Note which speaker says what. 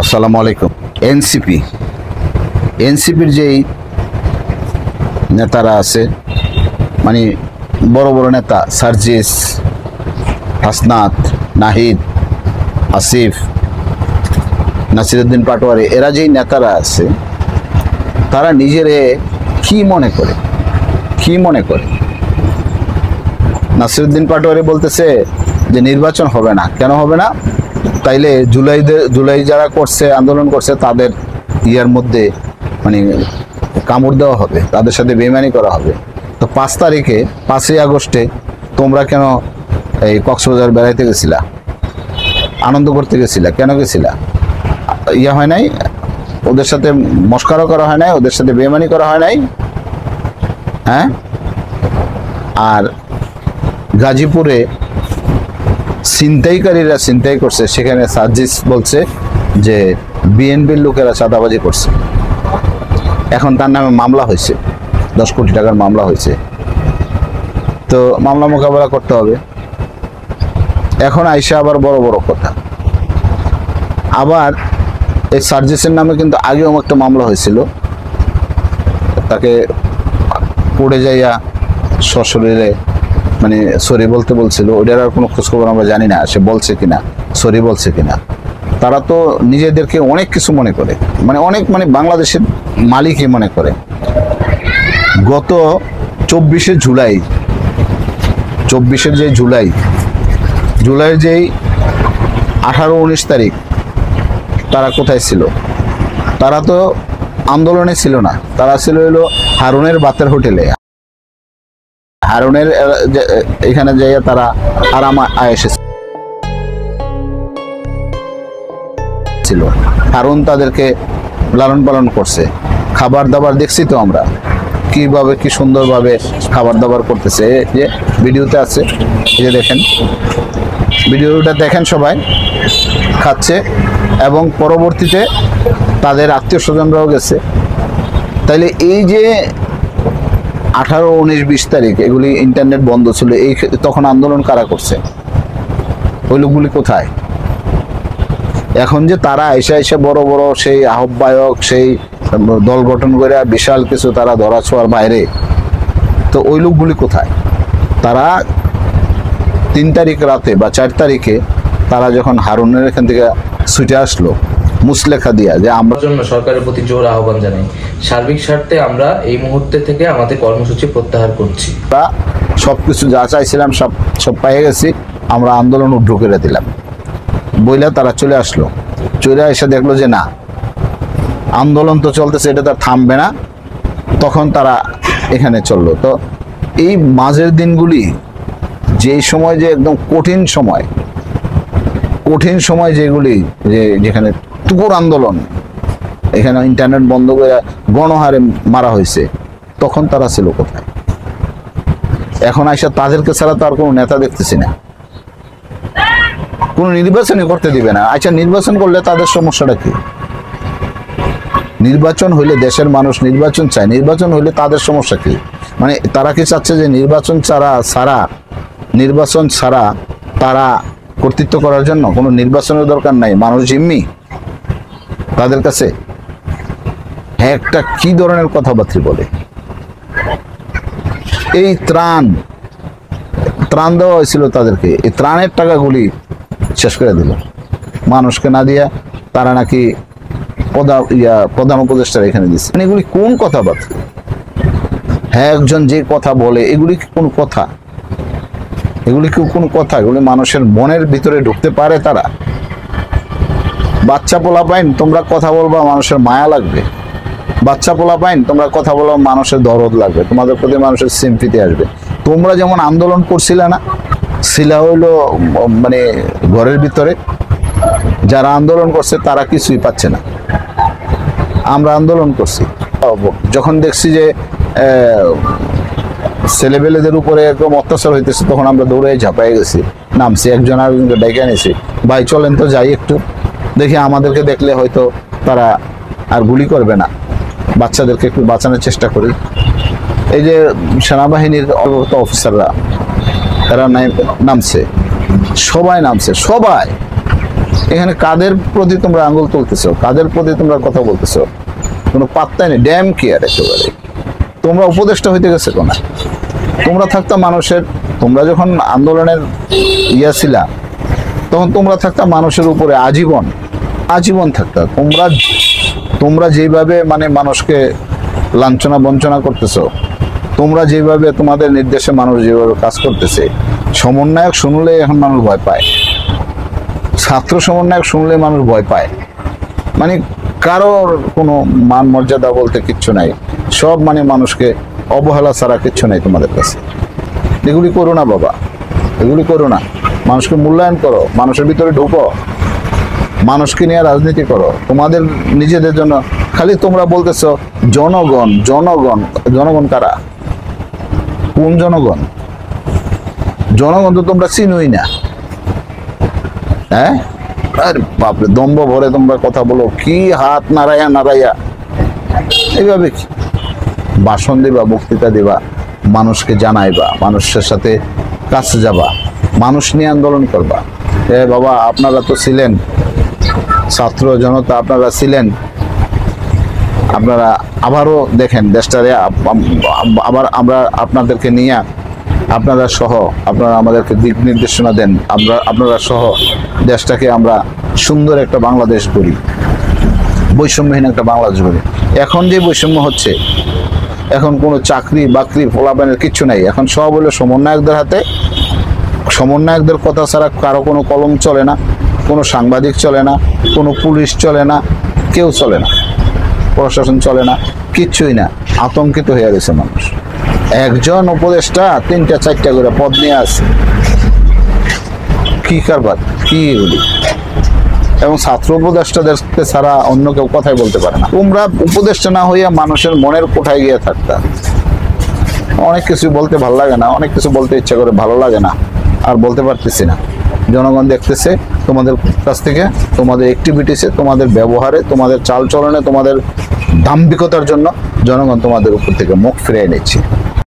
Speaker 1: আসসালামু আলাইকুম। এনসিপির যেই নেতারা আছে, মানে বড় বড় নেতা সার্জিস, হাসনাত, নাহিদ, আসিফ, নাসিরউদ্দিন পাটোয়ারি, এরা যেই নেতারা আছে তারা নিজেরে কি মনে করে নাসিরউদ্দিন পাটোয়ারি বলতেছে যে নির্বাচন হবে না। কেন হবে না? তাইলে জুলাই যারা করছে, আন্দোলন করছে, তাদের ইয়ার মধ্যে মানে কামড় দেওয়া হবে, তাদের সাথে বেইমানি করা হবে। তো 5ই আগস্টে তোমরা কেন এই কক্সবাজার বেড়াইতে গেছিলা, আনন্দ করতে গেছিলা? কেন গেছিলা? ইয়া হয় নাই? ওদের সাথে মস্করা করা হয় নাই? ওদের সাথে বেইমানি করা হয় নাই? হ্যাঁ। আর গাজীপুরে ছিনতাইকারীরা ছিনতাই করছে, সেখানে সার্জিস বলছে যে বিএনপির লোকেরা চাঁদাবাজি করছে। এখন তার নামে মামলা হয়েছে, 10 কোটি টাকার মামলা হয়েছে। তো মামলা মোকাবেলা করতে হবে। এখন আইসা আবার বড় বড় কথা। আবার এই সার্জিসের নামে কিন্তু আগেও একটা মামলা হয়েছিল, তাকে পড়ে যাইয়া সশরীরে মানে সরি বলতে বলছিল। ওটার আর কোনো খোঁজখবর আমরা জানি না, সে বলছে কিনা, সরি বলছে কিনা। তারা তো নিজেদেরকে অনেক কিছু মনে করে, মানে অনেক, মানে বাংলাদেশের মালিকই মনে করে। গত 24শে জুলাই, 24শে যে জুলাইয়ের যেই 18-19 তারিখ তারা কোথায় ছিল? তারা তো আন্দোলনে ছিল না, তারা ছিল হলো হারুনের বাতের হোটেলে। হারুনের এখানে যাইয়া তারা আরাম এসেছিল। হারুন তাদেরকে লালন পালন করছে, খাবার দাবার দেখছি তো আমরা কিভাবে, কি সুন্দরভাবে খাবার দাবার করতেছে। যে ভিডিওতে আছে, এই যে দেখেন, ভিডিওটা দেখেন, সবাই খাচ্ছে এবং পরবর্তীতে তাদের আত্মীয় স্বজনরাও গেছে। তাইলে এই যে 18, 19, 20 তারিখ এগুলি ইন্টারনেট বন্ধ ছিল, এই তখন আন্দোলন কারা করছে? ওই লোকগুলি কোথায়? এখন যে তারা এসে বড় বড় সেই আহ্বায়ক, সেই দল গঠন করে বিশাল কিছু তারা ধরা ছোঁয়ার বাইরে, তো ওই লোকগুলি কোথায়? তারা 3 তারিখ রাতে বা 4 তারিখে তারা যখন হারুনের এখান থেকে ছুটে আসলো মুসলেখা দিয়া, যে আমরা
Speaker 2: জন্য সরকারের প্রতি জোর আহ্বান জানাই, সার্বিক স্বার্থে আমরা এই মুহূর্তে থেকে আমাদের কর্মসূচি প্রত্যাহার করছি।
Speaker 1: সবকিছু যা চাইছিলাম সব পেয়ে গেছি, আমরা আন্দোলন উদ্র করে দিলাম বইলা তারা চলে আসলো। চলে এসে দেখলো যে না, আন্দোলন তো চলতেছে, এটা তার থামবে না। তখন তারা এখানে চললো। তো এই মাঝের দিনগুলি, যেই সময় যে একদম কঠিন সময় যেগুলি, যেখানে তুকুর আন্দোলন, এখানে ইন্টারনেট বন্ধ করে গণহারে মারা হয়েছে, তখন তারা ছিল কোথায়? এখন আইসা তাদেরকে ছাড়া তো আর কোনো নেতা দেখতেছি না। কোনো নির্বাচনই করতে দিবে না। আচ্ছা, নির্বাচন করলে তাদের সমস্যাটা কি? নির্বাচন হইলে দেশের মানুষ নির্বাচন চায়, নির্বাচন হইলে তাদের সমস্যা কি? মানে তারা কি চাচ্ছে যে নির্বাচন ছাড়া তারা কর্তৃত্ব করার জন্য কোনো নির্বাচনের দরকার নাই? মানুষ জিম্মি তাদের কাছে? একটা কি ধরনের কথাবার্তা বলে! এই ত্রাণ দেওয়া হয়েছিল তাদেরকে, এই ত্রাণের টাকাগুলি শেষ করে দিল মানুষকে না দিয়া। তারা নাকি প্রধান উপদেষ্টার এখানে দিচ্ছে। মানে এগুলি কোন কথাবার্তা? হ্যাঁ, একজন যে কথা বলে, এগুলি কি কোনো কথা? এগুলি কি কোনো কথা? এগুলি মানুষের মনের ভিতরে ঢুকতে পারে? তারা বাচ্চা পোলা পাইন, তোমরা কথা বলবা, মানুষের মায়া লাগবে। বাচ্চা পোলা পাইন, তোমরা কথা বলবা, মানুষের দরদ লাগবে, তোমাদের প্রতি মানুষের সিম্পিতি আসবে। তোমরা যেমন আন্দোলন করছিলে না, ছিলা হইলো মানে ঘরের ভিতরে, যারা আন্দোলন করছে তারা কিছুই পাচ্ছে না। আমরা আন্দোলন করছি, যখন দেখছি যে ছেলেবেলেদের উপরে একদম অত্যাচার হইতেছে, তখন আমরা দৌড়ে ঝাঁপাই গেছি, নামছি, একজন আরেকজনকে ডেকে নিয়েছি, ভাই চলেন তো যাই, একটু দেখি, আমাদেরকে দেখলে হয়তো তারা আর গুলি করবে না, বাচ্চাদেরকে একটু বাঁচানোর চেষ্টা করি। এই যে সেনাবাহিনীর অফিসাররা, তারা নামছে, সবাই নামছে, সবাই এখানে কাদের প্রতি তোমরা আঙ্গুল তুলতেছো, কাদের প্রতি তোমরা কথা বলতেছো, কোনো পাত্তাই নেই। ড্যাম কেয়ার একেবারে। তোমরা উপদেষ্টা হইতে গেছে কোনা? তোমরা থাকতা মানুষের, তোমরা যখন আন্দোলনের ছিলা তখন তোমরা থাকতা মানুষের উপরে আজীবন, আজীবন থাকতা। তোমরা যেভাবে মানে মানুষকে লাঞ্ছনা বঞ্চনা করতেছো, তোমরা যেভাবে তোমাদের নির্দেশে মানুষ যেভাবে কাজ করতেছে, সমন্বয়ক শুনলে এখন মানুষ ভয় পায়, ছাত্র সমন্বয়ক শুনলে মানুষ ভয় পায়। মানে কারোর কোনো মান মর্যাদা বলতে কিচ্ছু নাই, সব মানে মানুষকে অবহেলা ছাড়া কিচ্ছু নাই তোমাদের কাছে। এগুলি করো না বাবা, এগুলি করো না। মানুষকে মূল্যায়ন করো, মানুষের ভিতরে ঢুকো, মানুষকে নিয়ে রাজনীতি করো। তোমাদের নিজেদের জন্য খালি তোমরা বলতেছো জনগণ জনগণ। জনগণ কারা? কোন জনগণ? জনগণ তো তোমরা চিনোই না। হ্যাঁ, আর বাপরে দম্ভ ভরে তোমরা কথা বলো, কি হাত নাড়াইয়া নাড়াইয়া এইভাবে ভাষণ দিবা, বক্তৃতা দিবা, মানুষকে জানাইবা, মানুষের সাথে কাছে যাবা, মানুষ নিয়ে আন্দোলন করবা। বাবা আপনারা তো ছিলেন ছাত্র জনতা, আপনারা ছিলেন, আপনারা আবারও দেখেন দেশটারে, আবার আমরা আপনাদেরকে নিয়ে, আপনারা সহ আপনারা আমাদেরকে দিক নির্দেশনা দেন, আপনারা সহ দেশটাকে আমরা সুন্দর একটা বাংলাদেশ করি, বৈষম্যহীন একটা বাংলাদেশ করি। এখন যে বৈষম্য হচ্ছে, এখন কোনো চাকরি বাকরি ফলাফলের কিচ্ছু নাই, এখন সব হলো সমন্বয়কদের হাতে। সমন্বয়কদের কথা ছাড়া কারো কোনো কলম চলে না, কোনো সাংবাদিক চলে না, কোনো পুলিশ চলে না, কেউ চলে না, প্রশাসন চলে না, কিচ্ছুই না। আতঙ্কিত হয়ে গেছে মানুষ। একজন উপদেষ্টা 3টা 4টা করে পদ নিয়ে আসে, কি কারবার, কি এগুলি? এবং ছাত্র উপদেষ্টাদেরকে ছাড়া অন্য কেউ কথাই বলতে পারে না। তোমরা উপদেষ্টা না হইয়া মানুষের মনের কোঠায় গিয়ে থাকতা। অনেক কিছু বলতে ভালো লাগে না, অনেক কিছু বলতে ইচ্ছা করে, ভালো লাগে না, আর বলতে পারতেছি না। জনগণ দেখতেছে তোমাদের কাছ থেকে, তোমাদের অ্যাক্টিভিটিসে, তোমাদের ব্যবহারে, তোমাদের চালচলনে, তোমাদের দাম্ভিকতার জন্য জনগণ তোমাদের উপর থেকে মুখ ফিরিয়ে নিচ্ছে।